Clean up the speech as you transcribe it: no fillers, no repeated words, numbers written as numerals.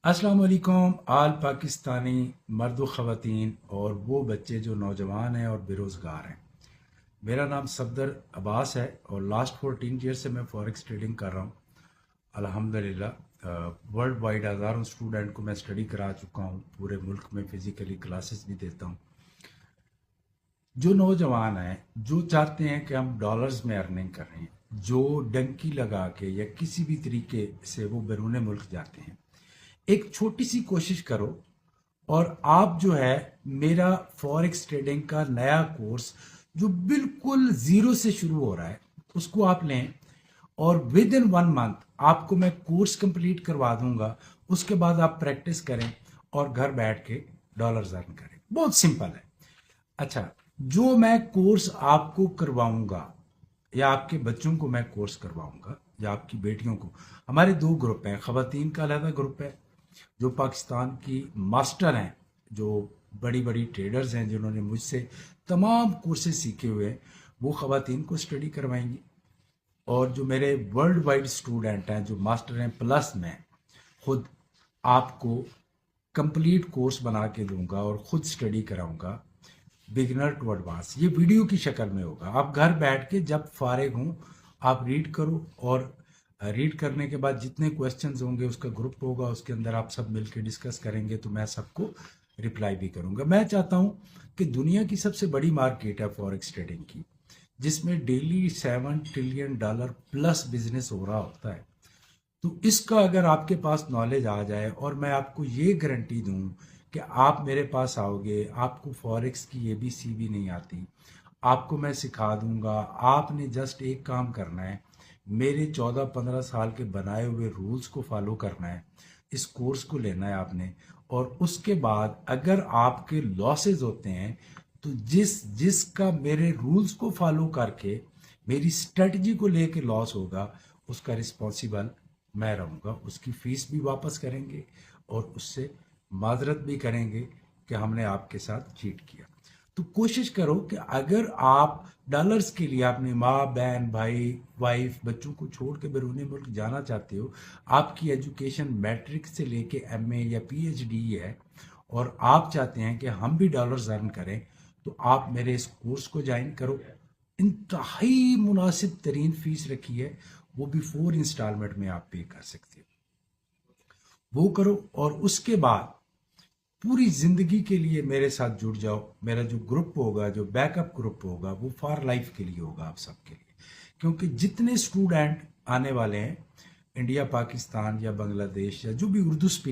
अस्सलाम वालेकुम आल पाकिस्तानी मर्द व ख़वातीन और वो बच्चे जो नौजवान हैं और बेरोज़गार हैं। मेरा नाम सफदर अब्बास है और लास्ट 14 ईयर से मैं फॉरेक्स ट्रेडिंग कर रहा हूँ। अल्हम्दुलिल्लाह वर्ल्ड वाइड हज़ारों स्टूडेंट को मैं स्टडी करा चुका हूँ। पूरे मुल्क में फ़िज़िकली क्लासेस भी देता हूँ। जो नौजवान हैं जो चाहते हैं कि हम डॉलर्स में अर्निंग कर रहे हैं, जो डंकी लगा के या किसी भी तरीके से वो बैरून मुल्क जाते हैं, एक छोटी सी कोशिश करो और आप जो है मेरा फॉरेक्स ट्रेडिंग का नया कोर्स जो बिल्कुल ज़ीरो से शुरू हो रहा है उसको आप लें और विद इन 1 मंथ आपको मैं कोर्स कंप्लीट करवा दूंगा। उसके बाद आप प्रैक्टिस करें और घर बैठ के डॉलर्स अर्न करें। बहुत सिंपल है। अच्छा, जो मैं कोर्स आपको करवाऊंगा या आपके बच्चों को मैं कोर्स करवाऊंगा या आपकी बेटियों को, हमारे दो ग्रुप हैं। ख़वातीन का अलग ग्रुप है जो पाकिस्तान की मास्टर हैं, जो बड़ी बड़ी ट्रेडर्स हैं, जिन्होंने मुझसे तमाम कोर्सेज सीखे हुए हैं, वो ख़वातीन को स्टडी करवाएंगी। और जो मेरे वर्ल्ड वाइड स्टूडेंट हैं जो मास्टर हैं, प्लस मैं खुद आपको कंप्लीट कोर्स बना के दूंगा और ख़ुद स्टडी कराऊंगा बिगिनर टू एडवांस। ये वीडियो की शक्ल में होगा। आप घर बैठ के जब फारिग हों आप रीड करो और रीड करने के बाद जितने क्वेश्चंस होंगे उसका ग्रुप होगा, उसके अंदर आप सब मिलकर डिस्कस करेंगे तो मैं सबको रिप्लाई भी करूंगा। मैं चाहता हूं कि दुनिया की सबसे बड़ी मार्केट है फॉरेक्स ट्रेडिंग की, जिसमें डेली $7 ट्रिलियन प्लस बिजनेस हो रहा होता है। तो इसका अगर आपके पास नॉलेज आ जाए और मैं आपको ये गारंटी दूं कि आप मेरे पास आओगे, आपको फॉरेक्स की ABC भी नहीं आती, आपको मैं सिखा दूंगा। आपने जस्ट एक काम करना है, मेरे 14-15 साल के बनाए हुए रूल्स को फॉलो करना है, इस कोर्स को लेना है आपने। और उसके बाद अगर आपके लॉसेस होते हैं तो जिसका मेरे रूल्स को फॉलो करके मेरी स्ट्रेटजी को लेके लॉस होगा उसका रिस्पॉन्सिबल मैं रहूँगा। उसकी फीस भी वापस करेंगे और उससे माजरत भी करेंगे कि हमने आपके साथ चीट किया। तो कोशिश करो कि अगर आप डॉलर्स के लिए अपनी माँ बहन भाई वाइफ बच्चों को छोड़ के बैरून मुल्क जाना चाहते हो, आपकी एजुकेशन मैट्रिक से लेके MA या PhD है और आप चाहते हैं कि हम भी डॉलर्स अर्न करें, तो आप मेरे इस कोर्स को ज्वाइन करो। इंतहाई मुनासिब तरीन फीस रखी है, वो भी 4 इंस्टॉलमेंट में आप पे कर सकते हो। वो करो और उसके बाद पूरी ज़िंदगी के लिए मेरे साथ जुड़ जाओ। मेरा जो ग्रुप होगा, जो बैकअप ग्रुप होगा, वो फॉर लाइफ के लिए होगा आप सबके लिए। क्योंकि जितने स्टूडेंट आने वाले हैं इंडिया, पाकिस्तान या बांग्लादेश या जो भी उर्दू स्पीक